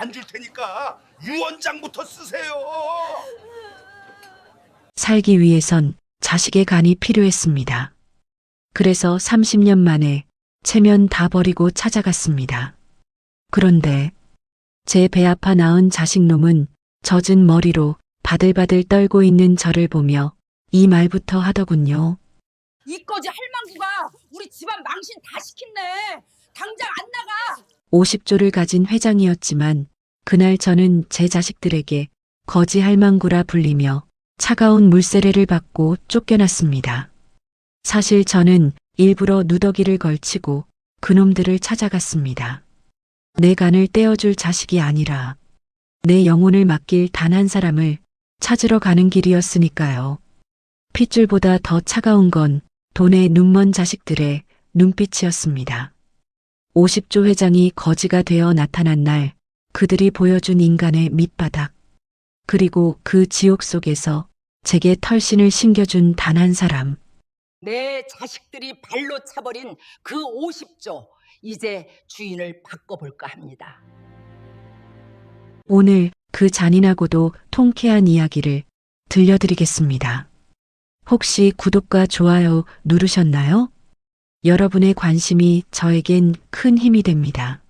안 줄 테니까 유언장부터 쓰세요. 살기 위해선 자식의 간이 필요했습니다. 그래서 30년 만에 체면 다 버리고 찾아갔습니다. 그런데 제 배 아파 낳은 자식놈은 젖은 머리로 바들바들 떨고 있는 저를 보며 이 말부터 하더군요. 이꺼지 할망구가 우리 집안 망신 다 시켰네. 당장 안 나가. 50조를 가진 회장이었지만 그날 저는 제 자식들에게 거지 할망구라 불리며 차가운 물세례를 받고 쫓겨났습니다. 사실 저는 일부러 누더기를 걸치고 그놈들을 찾아갔습니다. 내 간을 떼어줄 자식이 아니라 내 영혼을 맡길 단 한 사람을 찾으러 가는 길이었으니까요. 핏줄보다 더 차가운 건 돈에 눈먼 자식들의 눈빛이었습니다. 50조 회장이 거지가 되어 나타난 날 그들이 보여준 인간의 밑바닥, 그리고 그 지옥 속에서 제게 털신을 신겨준 단 한 사람. 내 자식들이 발로 차버린 그 50조 이제 주인을 바꿔볼까 합니다. 오늘 그 잔인하고도 통쾌한 이야기를 들려드리겠습니다. 혹시 구독과 좋아요 누르셨나요? 여러분의 관심이 저에겐 큰 힘이 됩니다.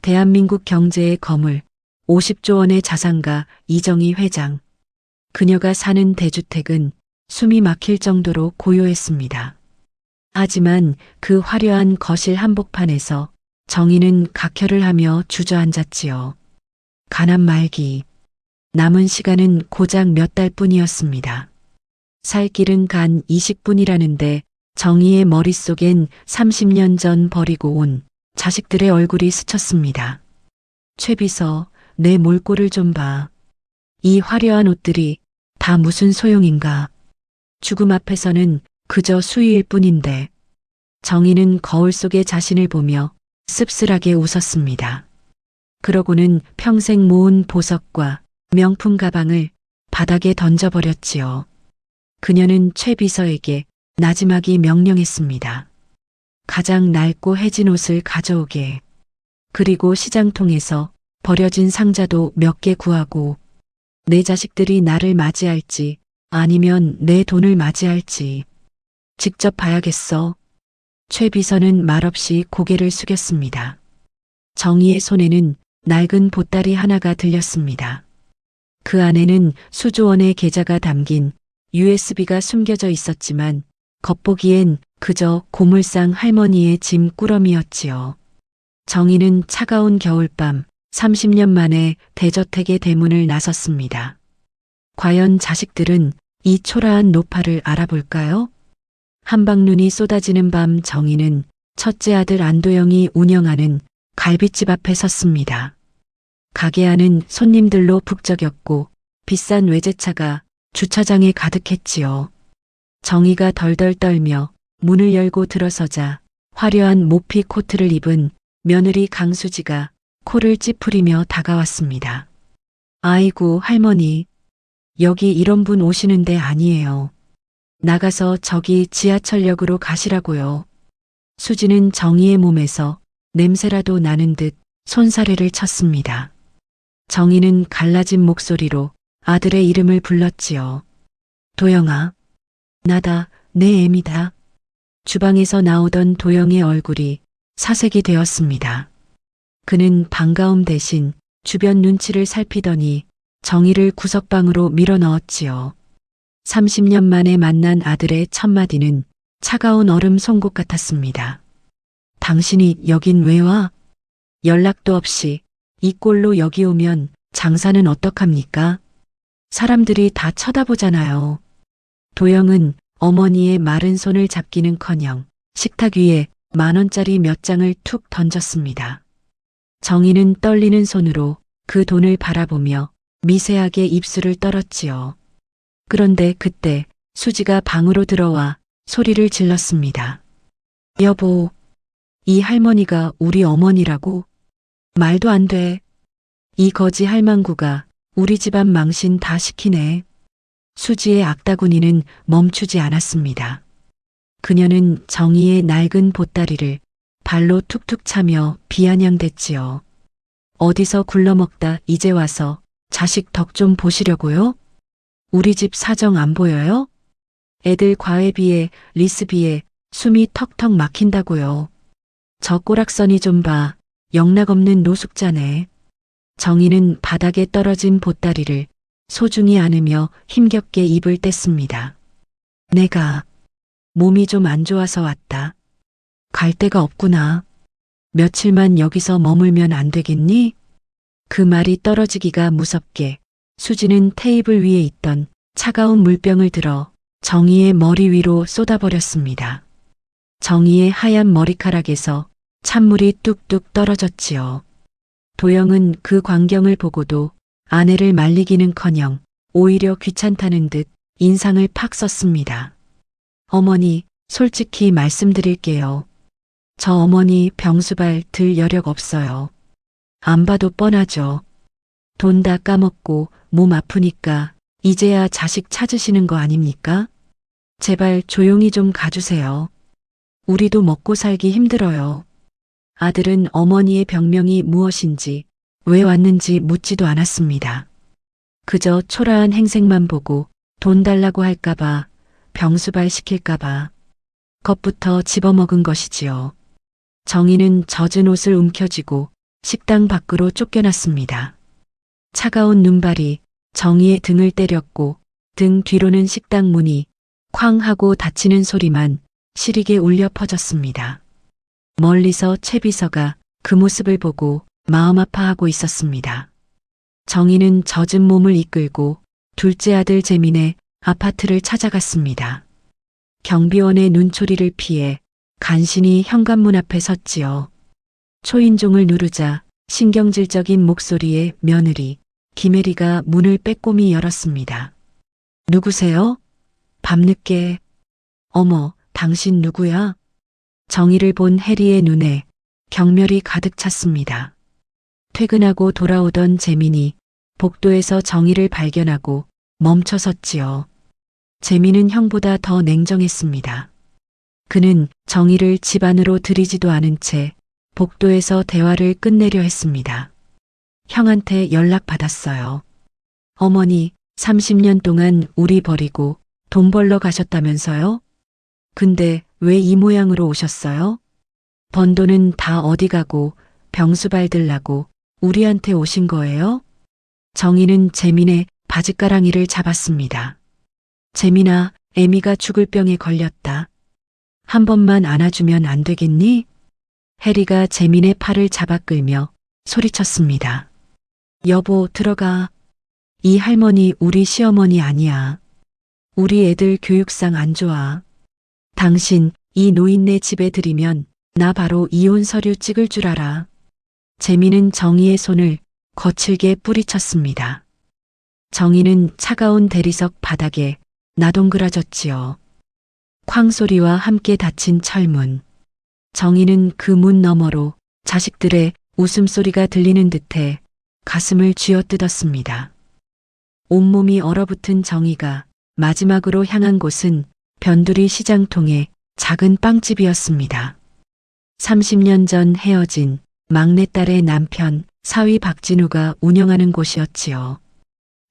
대한민국 경제의 거물 50조 원의 자산가 이정희 회장. 그녀가 사는 대주택은 숨이 막힐 정도로 고요했습니다. 하지만 그 화려한 거실 한복판에서 정희는 각혈을 하며 주저앉았지요. 가난 말기. 남은 시간은 고작 몇 달 뿐이었습니다. 살 길은 간 20분이라는데 정희의 머릿속엔 30년 전 버리고 온 자식들의 얼굴이 스쳤습니다. 최 비서, 내 몰골을 좀 봐. 이 화려한 옷들이 다 무슨 소용인가. 죽음 앞에서는 그저 수위일 뿐인데. 정희는 거울 속의 자신을 보며 씁쓸하게 웃었습니다. 그러고는 평생 모은 보석과 명품 가방을 바닥에 던져버렸지요. 그녀는 최 비서에게 나지막이 명령했습니다. 가장 낡고 해진 옷을 가져오게. 그리고 시장통에서 버려진 상자도 몇 개 구하고 내 자식들이 나를 맞이할지 아니면 내 돈을 맞이할지 직접 봐야겠어. 최 비서는 말없이 고개를 숙였습니다. 정희의 손에는 낡은 보따리 하나가 들렸습니다. 그 안에는 수조 원의 계좌가 담긴 USB가 숨겨져 있었지만 겉보기엔 그저 고물상 할머니의 짐 꾸러미였지요. 정희는 차가운 겨울밤 30년 만에 대저택의 대문을 나섰습니다. 과연 자식들은 이 초라한 노파를 알아볼까요? 한방눈이 쏟아지는 밤 정희는 첫째 아들 안도영이 운영하는 갈빗집 앞에 섰습니다. 가게 안은 손님들로 북적였고 비싼 외제차가 주차장에 가득했지요. 정희가 덜덜 떨며 문을 열고 들어서자 화려한 모피 코트를 입은 며느리 강수지가 코를 찌푸리며 다가왔습니다. 아이고 할머니, 여기 이런 분 오시는 데 아니에요. 나가서 저기 지하철역으로 가시라고요. 수지는 정희의 몸에서 냄새라도 나는 듯 손사래를 쳤습니다. 정희는 갈라진 목소리로 아들의 이름을 불렀지요. 도영아, 나다, 내 애미다. 주방에서 나오던 도영의 얼굴이 사색이 되었습니다. 그는 반가움 대신 주변 눈치를 살피더니 정희를 구석방으로 밀어넣었지요. 30년 만에 만난 아들의 첫마디는 차가운 얼음 송곳 같았습니다. 당신이 여긴 왜 와? 연락도 없이 이 꼴로 여기 오면 장사는 어떡합니까? 사람들이 다 쳐다보잖아요. 도영은 어머니의 마른 손을 잡기는커녕 식탁 위에 10,000원짜리 몇 장을 툭 던졌습니다. 정희는 떨리는 손으로 그 돈을 바라보며 미세하게 입술을 떨었지요. 그런데 그때 수지가 방으로 들어와 소리를 질렀습니다. 여보, 이 할머니가 우리 어머니라고? 말도 안 돼. 이 거지 할망구가 우리 집안 망신 다 시키네. 수지의 악다구니는 멈추지 않았습니다. 그녀는 정희의 낡은 보따리를 발로 툭툭 차며 비아냥댔지요. 어디서 굴러먹다 이제 와서 자식 덕 좀 보시려고요? 우리 집 사정 안 보여요? 애들 과외비에 리스비에 숨이 턱턱 막힌다고요. 저 꼬락서니 좀 봐. 영락없는 노숙자네. 정희는 바닥에 떨어진 보따리를 소중히 안으며 힘겹게 입을 뗐습니다. 내가 몸이 좀 안 좋아서 왔다. 갈 데가 없구나. 며칠만 여기서 머물면 안 되겠니? 그 말이 떨어지기가 무섭게 수지는 테이블 위에 있던 차가운 물병을 들어 정희의 머리 위로 쏟아버렸습니다. 정희의 하얀 머리카락에서 찬물이 뚝뚝 떨어졌지요. 도영은 그 광경을 보고도 아내를 말리기는커녕 오히려 귀찮다는 듯 인상을 팍 썼습니다. 어머니, 솔직히 말씀드릴게요. 저 어머니 병수발 들 여력 없어요. 안 봐도 뻔하죠. 돈 다 까먹고 몸 아프니까 이제야 자식 찾으시는 거 아닙니까? 제발 조용히 좀 가주세요. 우리도 먹고 살기 힘들어요. 아들은 어머니의 병명이 무엇인지 왜 왔는지 묻지도 않았습니다. 그저 초라한 행색만 보고 돈 달라고 할까봐 병수발 시킬까봐 겁부터 집어먹은 것이지요. 정희는 젖은 옷을 움켜쥐고 식당 밖으로 쫓겨났습니다. 차가운 눈발이 정희의 등을 때렸고 등 뒤로는 식당 문이 쾅 하고 닫히는 소리만 시리게 울려 퍼졌습니다. 멀리서 최 비서가 그 모습을 보고 마음 아파하고 있었습니다. 정희는 젖은 몸을 이끌고 둘째 아들 재민의 아파트를 찾아갔습니다. 경비원의 눈초리를 피해 간신히 현관문 앞에 섰지요. 초인종을 누르자 신경질적인 목소리의 며느리 김혜리가 문을 빼꼼히 열었습니다. 누구세요? 밤늦게. 어머, 당신 누구야? 정희를 본 혜리의 눈에 경멸이 가득 찼습니다. 퇴근하고 돌아오던 재민이 복도에서 정희를 발견하고 멈춰 섰지요. 재민은 형보다 더 냉정했습니다. 그는 정희를 집 안으로 들이지도 않은 채 복도에서 대화를 끝내려 했습니다. 형한테 연락받았어요. 어머니, 30년 동안 우리 버리고 돈 벌러 가셨다면서요? 근데 왜 이 모양으로 오셨어요? 번 돈은 다 어디 가고 병수발 들라고 우리한테 오신 거예요? 정희는 재민의 바짓가랑이를 잡았습니다. 재민아, 애미가 죽을 병에 걸렸다. 한 번만 안아주면 안 되겠니? 혜리가 재민의 팔을 잡아 끌며 소리쳤습니다. 여보, 들어가. 이 할머니 우리 시어머니 아니야. 우리 애들 교육상 안 좋아. 당신 이 노인네 집에 들이면 나 바로 이혼 서류 찍을 줄 알아. 재민은 정희의 손을 거칠게 뿌리쳤습니다. 정희는 차가운 대리석 바닥에 나동그라졌지요. 쾅 소리와 함께 닫힌 철문. 정희는 그 문 너머로 자식들의 웃음소리가 들리는 듯해 가슴을 쥐어뜯었습니다. 온몸이 얼어붙은 정희가 마지막으로 향한 곳은 변두리 시장통의 작은 빵집이었습니다. 30년 전 헤어진 막내딸의 남편 사위 박진우가 운영하는 곳이었지요.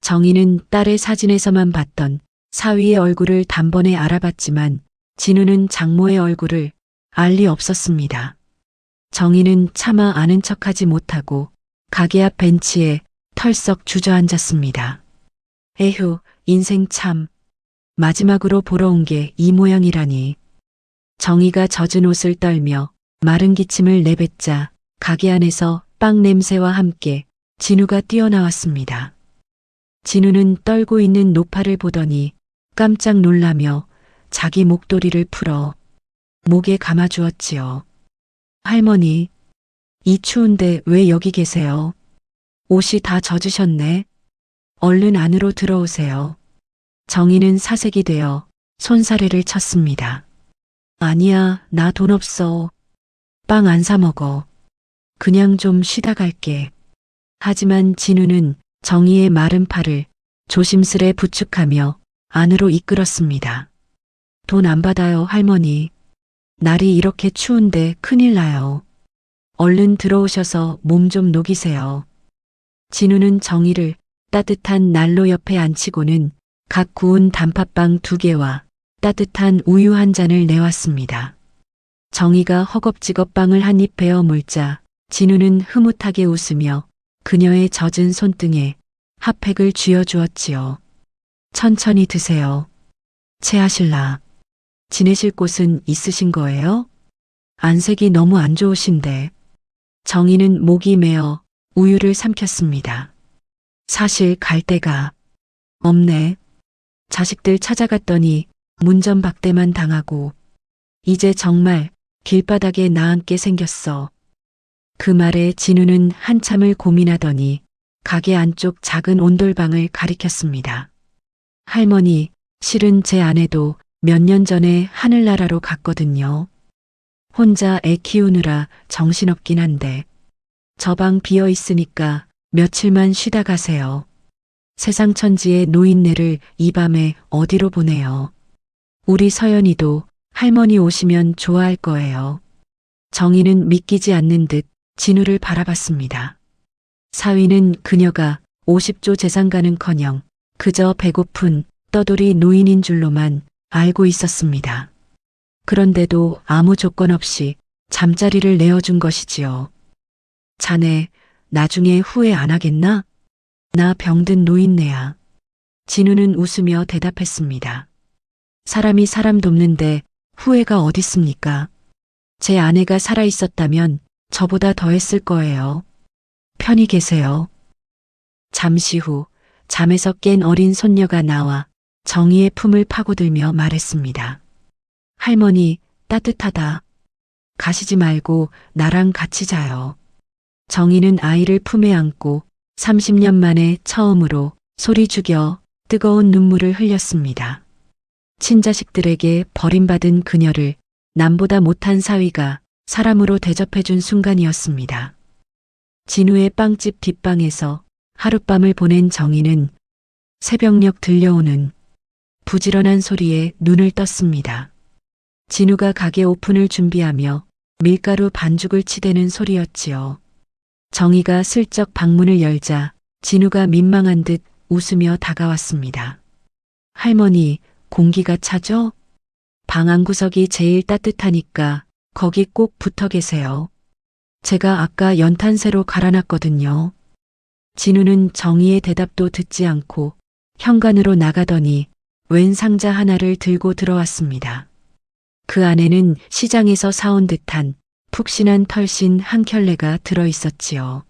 정희는 딸의 사진에서만 봤던 사위의 얼굴을 단번에 알아봤지만 진우는 장모의 얼굴을 알 리 없었습니다. 정희는 차마 아는 척하지 못하고 가게 앞 벤치에 털썩 주저앉았습니다. 에휴, 인생 참. 마지막으로 보러 온 게 이 모양이라니. 정희가 젖은 옷을 떨며 마른 기침을 내뱉자 가게 안에서 빵 냄새와 함께 진우가 뛰어나왔습니다. 진우는 떨고 있는 노파를 보더니 깜짝 놀라며 자기 목도리를 풀어 목에 감아주었지요. 할머니, 이 추운데 왜 여기 계세요? 옷이 다 젖으셨네. 얼른 안으로 들어오세요. 정희는 사색이 되어 손사래를 쳤습니다. 아니야, 나 돈 없어. 빵 안 사 먹어. 그냥 좀 쉬다 갈게. 하지만 진우는 정희의 마른 팔을 조심스레 부축하며 안으로 이끌었습니다. 돈 안 받아요, 할머니. 날이 이렇게 추운데 큰일 나요. 얼른 들어오셔서 몸 좀 녹이세요. 진우는 정희를 따뜻한 난로 옆에 앉히고는 각 구운 단팥빵 2개와 따뜻한 우유 1잔을 내왔습니다. 정희가 허겁지겁 빵을 한 입 베어 물자 진우는 흐뭇하게 웃으며 그녀의 젖은 손등에 핫팩을 쥐어주었지요. 천천히 드세요. 체하실라. 지내실 곳은 있으신 거예요? 안색이 너무 안 좋으신데. 정희는 목이 메어 우유를 삼켰습니다. 사실 갈 데가 없네. 자식들 찾아갔더니 문전박대만 당하고 이제 정말 길바닥에 나앉게 생겼어. 그 말에 진우는 한참을 고민하더니 가게 안쪽 작은 온돌방을 가리켰습니다. 할머니, 실은 제 아내도 몇 년 전에 하늘나라로 갔거든요. 혼자 애 키우느라 정신없긴 한데 저 방 비어 있으니까 며칠만 쉬다 가세요. 세상 천지의 노인네를 이 밤에 어디로 보내요. 우리 서연이도 할머니 오시면 좋아할 거예요. 정희는 믿기지 않는 듯 진우를 바라봤습니다. 사위는 그녀가 50조 재산가는커녕 그저 배고픈 떠돌이 노인인 줄로만 알고 있었습니다. 그런데도 아무 조건 없이 잠자리를 내어준 것이지요. 자네 나중에 후회 안 하겠나? 나 병든 노인네야. 진우는 웃으며 대답했습니다. 사람이 사람 돕는데 후회가 어딨습니까? 제 아내가 살아있었다면 저보다 더 했을 거예요. 편히 계세요. 잠시 후 잠에서 깬 어린 손녀가 나와 정희의 품을 파고들며 말했습니다. 할머니, 따뜻하다. 가시지 말고 나랑 같이 자요. 정희는 아이를 품에 안고 30년 만에 처음으로 소리 죽여 뜨거운 눈물을 흘렸습니다. 친자식들에게 버림받은 그녀를 남보다 못한 사위가 사람으로 대접해준 순간이었습니다. 진우의 빵집 뒷방에서 하룻밤을 보낸 정희는 새벽녘 들려오는 부지런한 소리에 눈을 떴습니다. 진우가 가게 오픈을 준비하며 밀가루 반죽을 치대는 소리였지요. 정희가 슬쩍 방문을 열자 진우가 민망한 듯 웃으며 다가왔습니다. 할머니, 공기가 차죠? 방 안구석이 제일 따뜻하니까 거기 꼭 붙어 계세요. 제가 아까 연탄 새로 갈아놨거든요. 진우는 정희의 대답도 듣지 않고 현관으로 나가더니 웬 상자 하나를 들고 들어왔습니다. 그 안에는 시장에서 사온 듯한 푹신한 털신 한 켤레가 들어있었지요.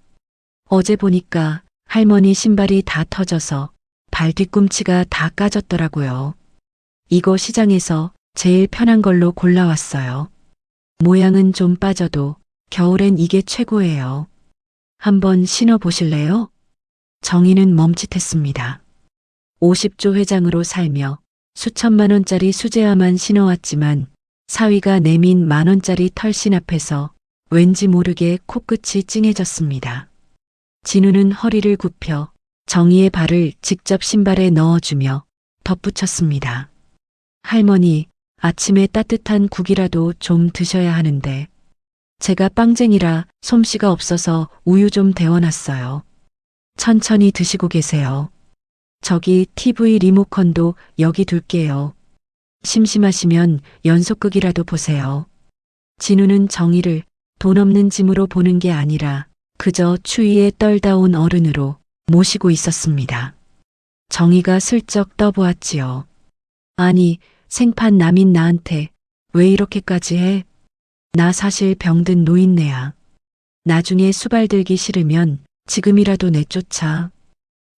어제 보니까 할머니 신발이 다 터져서 발 뒤꿈치가 다 까졌더라고요. 이거 시장에서 제일 편한 걸로 골라왔어요. 모양은 좀 빠져도 겨울엔 이게 최고예요. 한번 신어보실래요? 정희는 멈칫했습니다. 50조 회장으로 살며 수천만 원짜리 수제화만 신어왔지만 사위가 내민 10,000원짜리 털신 앞에서 왠지 모르게 코끝이 찡해졌습니다. 진우는 허리를 굽혀 정희의 발을 직접 신발에 넣어주며 덧붙였습니다. 할머니, 아침에 따뜻한 국이라도 좀 드셔야 하는데 제가 빵쟁이라 솜씨가 없어서 우유 좀 데워놨어요. 천천히 드시고 계세요. 저기 TV 리모컨도 여기 둘게요. 심심하시면 연속극이라도 보세요. 진우는 정희를 돈 없는 짐으로 보는 게 아니라 그저 추위에 떨다 온 어른으로 모시고 있었습니다. 정희가 슬쩍 떠보았지요. 아니, 생판 남인 나한테 왜 이렇게까지 해? 나 사실 병든 노인네야. 나중에 수발 들기 싫으면 지금이라도 내쫓아.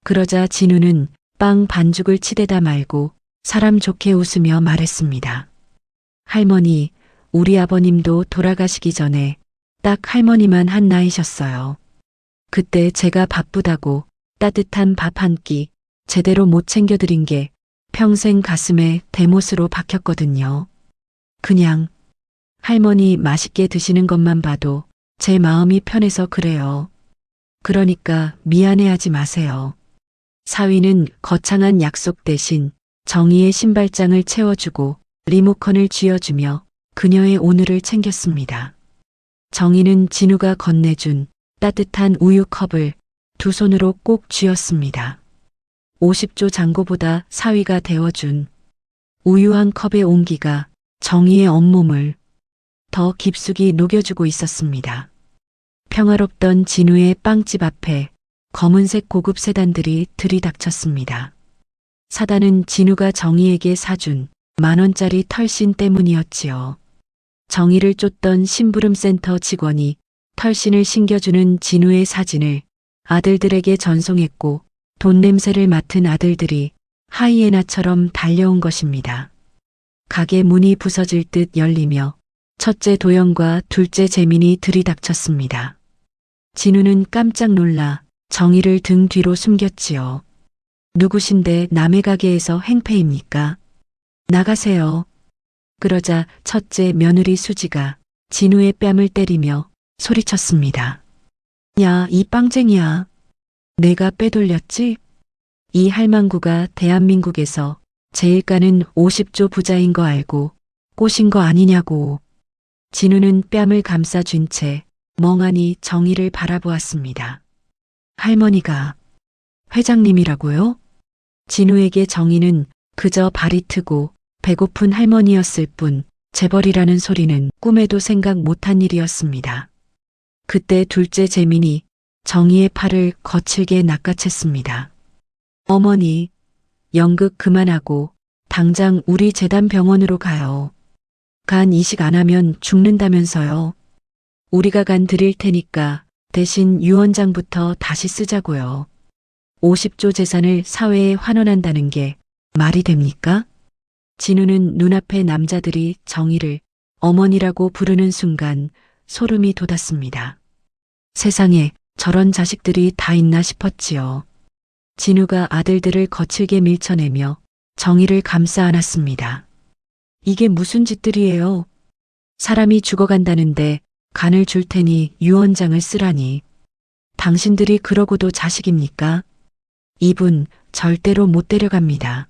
그러자 진우는 빵 반죽을 치대다 말고 사람 좋게 웃으며 말했습니다. 할머니, 우리 아버님도 돌아가시기 전에 딱 할머니만 한 나이셨어요. 그때 제가 바쁘다고 따뜻한 밥 한 끼 제대로 못 챙겨드린 게 평생 가슴에 대못으로 박혔거든요. 그냥 할머니 맛있게 드시는 것만 봐도 제 마음이 편해서 그래요. 그러니까 미안해하지 마세요. 사위는 거창한 약속 대신 정희의 신발장을 채워주고 리모컨을 쥐어주며 그녀의 오늘을 챙겼습니다. 정희는 진우가 건네준 따뜻한 우유컵을 두 손으로 꼭 쥐었습니다. 50조 장고보다 사위가 데워준 우유 한 컵의 온기가 정희의 온몸을 더 깊숙이 녹여주고 있었습니다. 평화롭던 진우의 빵집 앞에 검은색 고급 세단들이 들이닥쳤습니다. 사단은 진우가 정희에게 사준 10,000원짜리 털신 때문이었지요. 정희를 쫓던 심부름센터 직원이 털신을 신겨주는 진우의 사진을 아들들에게 전송했고 돈 냄새를 맡은 아들들이 하이에나처럼 달려온 것입니다. 가게 문이 부서질 듯 열리며 첫째 도영과 둘째 재민이 들이닥쳤습니다. 진우는 깜짝 놀라 정희를 등 뒤로 숨겼지요. 누구신데 남의 가게에서 행패입니까? 나가세요. 그러자 첫째 며느리 수지가 진우의 뺨을 때리며 소리쳤습니다. 야, 이 빵쟁이야. 내가 빼돌렸지? 이 할망구가 대한민국에서 제일 가는 50조 부자인 거 알고 꼬신 거 아니냐고. 진우는 뺨을 감싸준 채 멍하니 정희를 바라보았습니다. 할머니가 회장님이라고요? 진우에게 정희는 그저 발이 트고 배고픈 할머니였을 뿐 재벌이라는 소리는 꿈에도 생각 못한 일이었습니다. 그때 둘째 재민이 정희의 팔을 거칠게 낚아챘습니다. 어머니, 연극 그만하고 당장 우리 재단 병원으로 가요. 간 이식 안 하면 죽는다면서요. 우리가 간 드릴 테니까 대신 유언장부터 다시 쓰자고요. 50조 재산을 사회에 환원한다는 게 말이 됩니까? 진우는 눈앞의 남자들이 정희를 어머니라고 부르는 순간 소름이 돋았습니다. 세상에 저런 자식들이 다 있나 싶었지요. 진우가 아들들을 거칠게 밀쳐내며 정희를 감싸 안았습니다. 이게 무슨 짓들이에요? 사람이 죽어간다는데 간을 줄 테니 유언장을 쓰라니. 당신들이 그러고도 자식입니까? 이분 절대로 못 데려갑니다.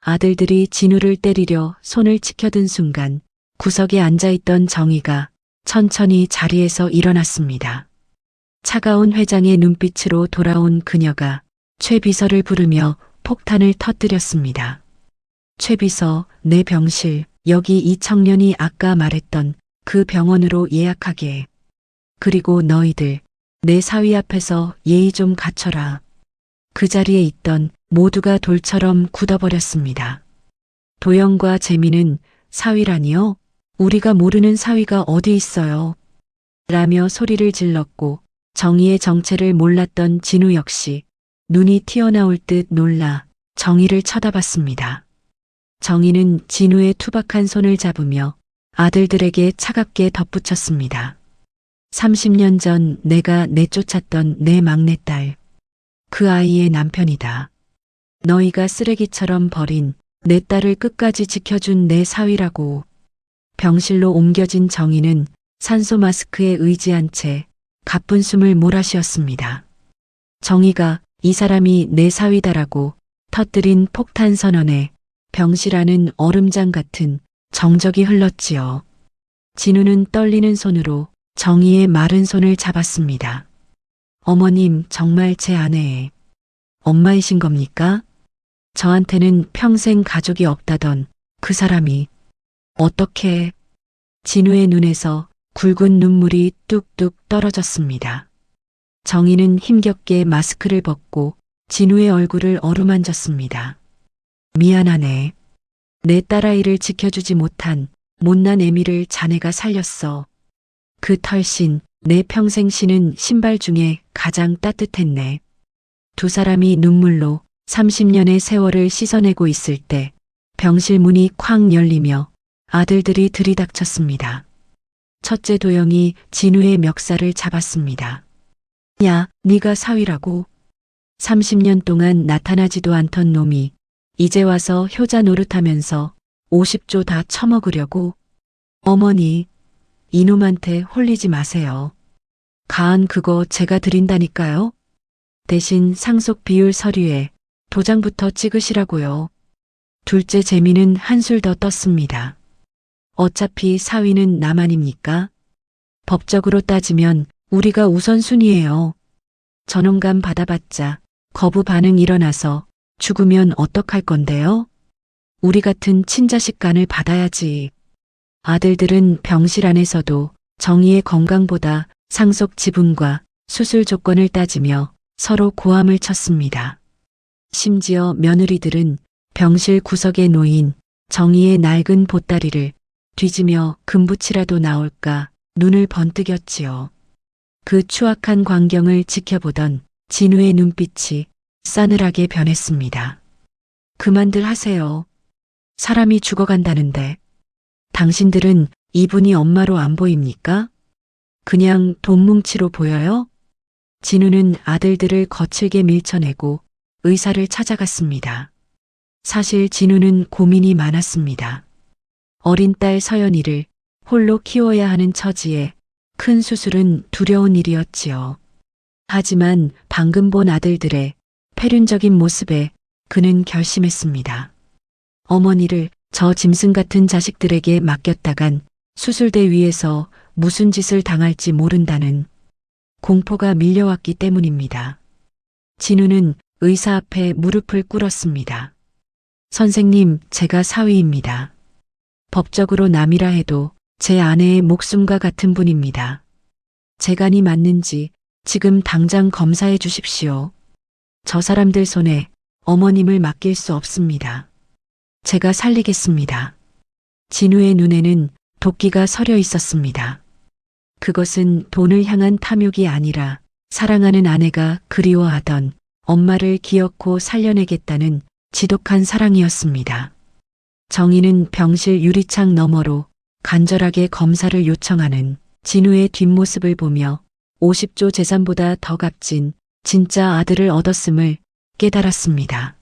아들들이 진우를 때리려 손을 치켜든 순간 구석에 앉아있던 정희가 천천히 자리에서 일어났습니다. 차가운 회장의 눈빛으로 돌아온 그녀가 최 비서를 부르며 폭탄을 터뜨렸습니다. 최 비서, 내 병실, 여기 이 청년이 아까 말했던 그 병원으로 예약하게. 그리고 너희들, 내 사위 앞에서 예의 좀 갖춰라. 그 자리에 있던 모두가 돌처럼 굳어버렸습니다. 도영과 재민은 사위라니요? 우리가 모르는 사위가 어디 있어요? 라며 소리를 질렀고 정희의 정체를 몰랐던 진우 역시 눈이 튀어나올 듯 놀라 정희를 쳐다봤습니다. 정희는 진우의 투박한 손을 잡으며 아들들에게 차갑게 덧붙였습니다. 30년 전 내가 내쫓았던 내 막내딸. 그 아이의 남편이다. 너희가 쓰레기처럼 버린 내 딸을 끝까지 지켜준 내 사위라고. 병실로 옮겨진 정희는 산소 마스크에 의지한 채 가쁜 숨을 몰아쉬었습니다. 정희가 이 사람이 내 사위다라고 터뜨린 폭탄 선언에 병실 안은 얼음장 같은 정적이 흘렀지요. 진우는 떨리는 손으로 정희의 마른 손을 잡았습니다. 어머님, 정말 제 아내의 엄마이신 겁니까? 저한테는 평생 가족이 없다던 그 사람이 어떻게... 진우의 눈에서 굵은 눈물이 뚝뚝 떨어졌습니다. 정희는 힘겹게 마스크를 벗고 진우의 얼굴을 어루만졌습니다. 미안하네. 내 딸아이를 지켜주지 못한 못난 애미를 자네가 살렸어. 그 털신, 내 평생 신은 신발 중에 가장 따뜻했네. 두 사람이 눈물로 30년의 세월을 씻어내고 있을 때 병실 문이 쾅 열리며 아들들이 들이닥쳤습니다. 첫째 도영이 진우의 멱살을 잡았습니다. 야, 네가 사위라고? 30년 동안 나타나지도 않던 놈이 이제 와서 효자 노릇하면서 50조 다 처먹으려고? 어머니, 이놈한테 홀리지 마세요. 가안 그거 제가 드린다니까요. 대신 상속 비율 서류에 도장부터 찍으시라고요. 둘째 재미는 한술 더 떴습니다. 어차피 사위는 남 아닙니까? 법적으로 따지면 우리가 우선순위예요. 전원감 받아봤자 거부 반응 일어나서 죽으면 어떡할 건데요? 우리 같은 친자식 간을 받아야지. 아들들은 병실 안에서도 정의의 건강보다 상속 지분과 수술 조건을 따지며 서로 고함을 쳤습니다. 심지어 며느리들은 병실 구석에 놓인 정의의 낡은 보따리를 뒤지며 금붙이라도 나올까 눈을 번뜩였지요. 그 추악한 광경을 지켜보던 진우의 눈빛이 싸늘하게 변했습니다. 그만들 하세요. 사람이 죽어간다는데. 당신들은 이분이 엄마로 안 보입니까? 그냥 돈뭉치로 보여요? 진우는 아들들을 거칠게 밀쳐내고 의사를 찾아갔습니다. 사실 진우는 고민이 많았습니다. 어린 딸 서연이를 홀로 키워야 하는 처지에 큰 수술은 두려운 일이었지요. 하지만 방금 본 아들들의 폐륜적인 모습에 그는 결심했습니다. 어머니를 저 짐승 같은 자식들에게 맡겼다간 수술대 위에서 무슨 짓을 당할지 모른다는 공포가 밀려왔기 때문입니다. 진우는 의사 앞에 무릎을 꿇었습니다. 선생님, 제가 사위입니다. 법적으로 남이라 해도 제 아내의 목숨과 같은 분입니다. 재간이 맞는지 지금 당장 검사해 주십시오. 저 사람들 손에 어머님을 맡길 수 없습니다. 제가 살리겠습니다. 진우의 눈에는 도끼가 서려 있었습니다. 그것은 돈을 향한 탐욕이 아니라 사랑하는 아내가 그리워하던 엄마를 기어코 살려내겠다는 지독한 사랑이었습니다. 정희는 병실 유리창 너머로 간절하게 검사를 요청하는 진우의 뒷모습을 보며 50조 재산보다 더 값진 진짜 아들을 얻었음을 깨달았습니다.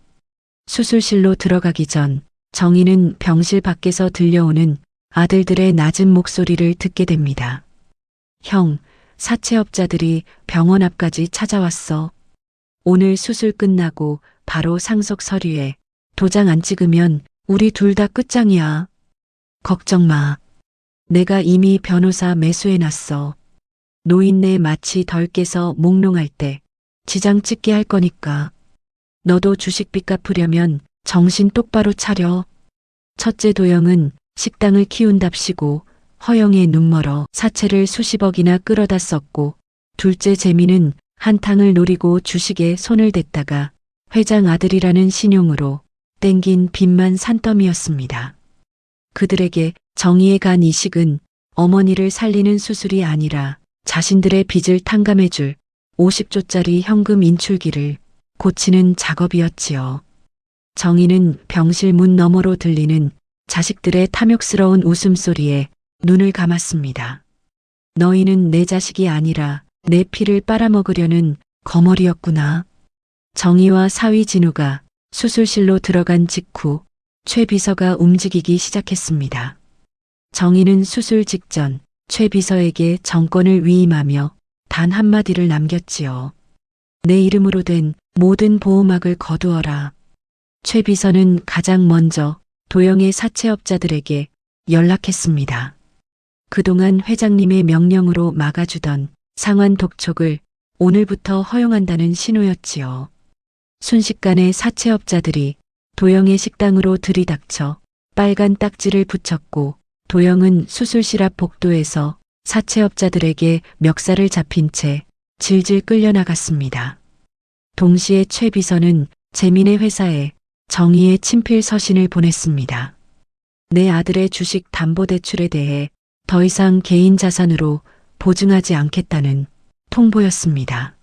수술실로 들어가기 전 정희는 병실 밖에서 들려오는 아들들의 낮은 목소리를 듣게 됩니다. 형, 사채업자들이 병원 앞까지 찾아왔어. 오늘 수술 끝나고 바로 상속 서류에 도장 안 찍으면 우리 둘 다 끝장이야. 걱정 마. 내가 이미 변호사 매수해놨어. 노인네 마치 덜 깨서 몽롱할 때 지장 찍게 할 거니까. 너도 주식빚 갚으려면 정신 똑바로 차려. 첫째 도영은 식당을 키운답시고 허영의 눈멀어 사채를 수십억이나 끌어다 썼고, 둘째 재미는 한탕을 노리고 주식에 손을 댔다가 회장 아들이라는 신용으로 땡긴 빚만 산더미였습니다. 그들에게 정의에 간 이식은 어머니를 살리는 수술이 아니라 자신들의 빚을 탕감해줄 50조짜리 현금 인출기를 고치는 작업이었지요. 정희는 병실 문 너머로 들리는 자식들의 탐욕스러운 웃음소리에 눈을 감았습니다. 너희는 내 자식이 아니라 내 피를 빨아먹으려는 거머리였구나. 정희와 사위 진우가 수술실로 들어간 직후 최 비서가 움직이기 시작했습니다. 정희는 수술 직전 최 비서에게 정권을 위임하며 단 한마디를 남겼지요. 내 이름으로 된 모든 보호막을 거두어라. 최 비서는 가장 먼저 도영의 사채업자들에게 연락했습니다. 그동안 회장님의 명령으로 막아주던 상환 독촉을 오늘부터 허용한다는 신호였지요. 순식간에 사채업자들이 도영의 식당으로 들이닥쳐 빨간 딱지를 붙였고, 도영은 수술실 앞 복도에서 사채업자들에게 멱살을 잡힌 채 질질 끌려나갔습니다. 동시에 최 비서는 재민의 회사에 정의의 친필 서신을 보냈습니다. 내 아들의 주식 담보대출에 대해 더 이상 개인 자산으로 보증하지 않겠다는 통보였습니다.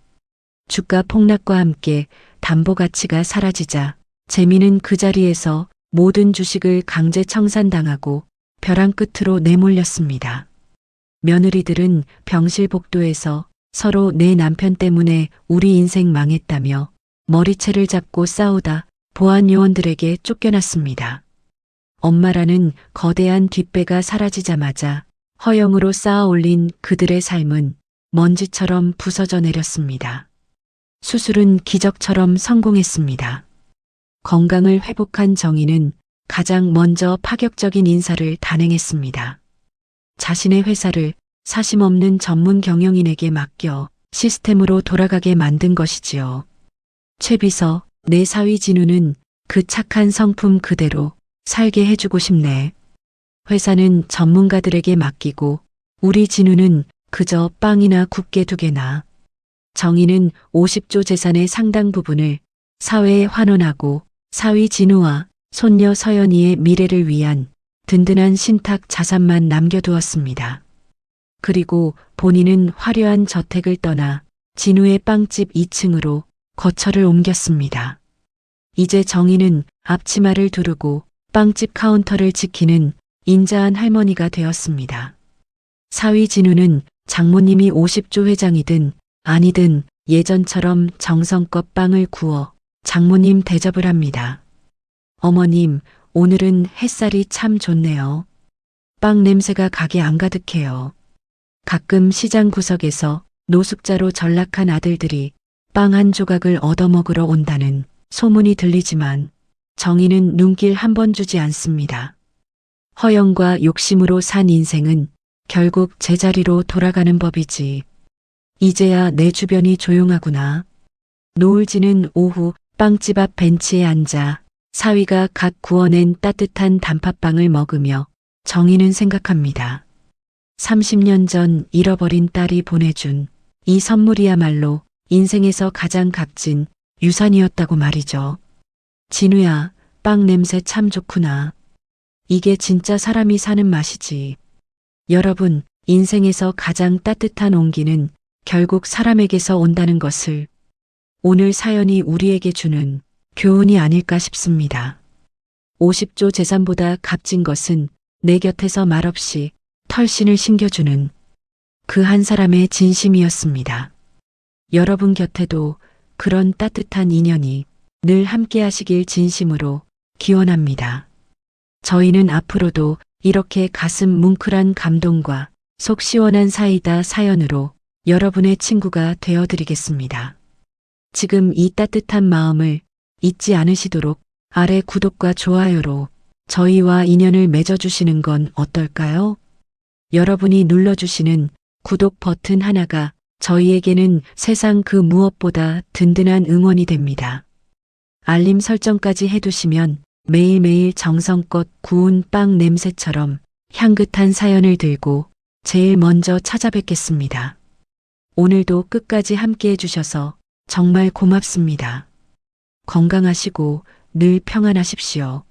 주가 폭락과 함께 담보 가치가 사라지자 재민은 그 자리에서 모든 주식을 강제 청산당하고 벼랑 끝으로 내몰렸습니다. 며느리들은 병실 복도에서 서로 내 남편 때문에 우리 인생 망했다며 머리채를 잡고 싸우다 보안 요원들에게 쫓겨났습니다. 엄마라는 거대한 뒷배가 사라지자마자 허영으로 쌓아 올린 그들의 삶은 먼지처럼 부서져 내렸습니다. 수술은 기적처럼 성공했습니다. 건강을 회복한 정희는 가장 먼저 파격적인 인사를 단행했습니다. 자신의 회사를 사심 없는 전문 경영인에게 맡겨 시스템으로 돌아가게 만든 것이지요. 최비서, 내 사위 진우는 그 착한 성품 그대로 살게 해주고 싶네. 회사는 전문가들에게 맡기고 우리 진우는 그저 빵이나 굽게 두게나. 정희는 50조 재산의 상당 부분을 사회에 환원하고 사위 진우와 손녀 서연이의 미래를 위한 든든한 신탁 자산만 남겨두었습니다. 그리고 본인은 화려한 저택을 떠나 진우의 빵집 2층으로 거처를 옮겼습니다. 이제 정희는 앞치마를 두르고 빵집 카운터를 지키는 인자한 할머니가 되었습니다. 사위 진우는 장모님이 50조 회장이든 아니든 예전처럼 정성껏 빵을 구워 장모님 대접을 합니다. 어머님, 오늘은 햇살이 참 좋네요. 빵 냄새가 가게 안 가득해요. 가끔 시장 구석에서 노숙자로 전락한 아들들이 빵 한 조각을 얻어먹으러 온다는 소문이 들리지만 정희는 눈길 한 번 주지 않습니다. 허영과 욕심으로 산 인생은 결국 제자리로 돌아가는 법이지. 이제야 내 주변이 조용하구나. 노을 지는 오후 빵집 앞 벤치에 앉아 사위가 갓 구워낸 따뜻한 단팥빵을 먹으며 정희는 생각합니다. 30년 전 잃어버린 딸이 보내준 이 선물이야말로 인생에서 가장 값진 유산이었다고 말이죠. 진우야, 빵 냄새 참 좋구나. 이게 진짜 사람이 사는 맛이지. 여러분, 인생에서 가장 따뜻한 온기는 결국 사람에게서 온다는 것을 오늘 사연이 우리에게 주는 교훈이 아닐까 싶습니다. 50조 재산보다 값진 것은 내 곁에서 말없이 털신을 신겨주는 그 한 사람의 진심이었습니다. 여러분 곁에도 그런 따뜻한 인연이 늘 함께 하시길 진심으로 기원합니다. 저희는 앞으로도 이렇게 가슴 뭉클한 감동과 속 시원한 사이다 사연으로 여러분의 친구가 되어드리겠습니다. 지금 이 따뜻한 마음을 잊지 않으시도록 아래 구독과 좋아요로 저희와 인연을 맺어주시는 건 어떨까요? 여러분이 눌러주시는 구독 버튼 하나가 저희에게는 세상 그 무엇보다 든든한 응원이 됩니다. 알림 설정까지 해두시면 매일매일 정성껏 구운 빵 냄새처럼 향긋한 사연을 들고 제일 먼저 찾아뵙겠습니다. 오늘도 끝까지 함께 해주셔서 정말 고맙습니다. 건강하시고 늘 평안하십시오.